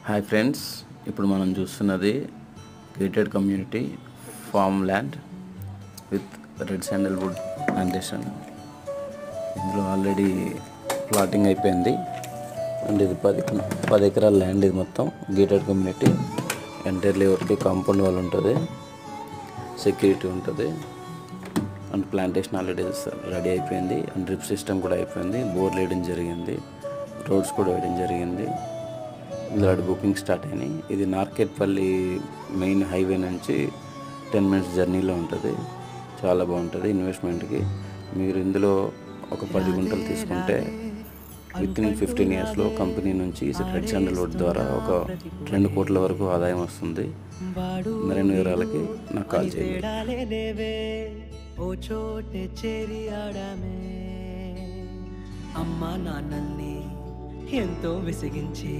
Hi friends, ఇప్పుడు మనం చూస్తున్నది gated community farm land with red sandalwood plantation. ఇందులో ఆల్రెడీ ప్లాటింగ్ అయిపోయింది అండ్ ఇది 10 ఎకరాల ల్యాండ్. ఇది మొత్తం గేటెడ్ కమ్యూనిటీ. ఎంటైర్లీ వరకు కాంపౌండ్ వాల్ ఉంటుంది, సెక్యూరిటీ ఉంటుంది అండ్ ప్లాంటేషన్ ఆల్రెడీ రెడీ అయిపోయింది అండ్ డ్రిప్ సిస్టమ్ కూడా అయిపోయింది. బోర్ వేయడం జరిగింది, రోడ్స్ కూడా వేయడం జరిగింది. ఇందులో బుకింగ్ స్టార్ట్ అయినాయి. ఇది నార్కెట్పల్లి మెయిన్ హైవే నుంచి 10 మినిట్స్ జర్నీలో ఉంటుంది. చాలా బాగుంటుంది ఇన్వెస్ట్మెంట్కి. మీరు ఇందులో ఒక 10 గుంటలు తీసుకుంటే వితిన్ 15 ఇయర్స్లో కంపెనీ నుంచి రెడ్ శాండల్వుడ్ ద్వారా ఒక 2 కోట్ల వరకు ఆదాయం వస్తుంది. మరిన్ని వివరాలకి నాకు కాల్ చేయండి. అమ్మా నాన్నల్ని ఎంతో విసిగించి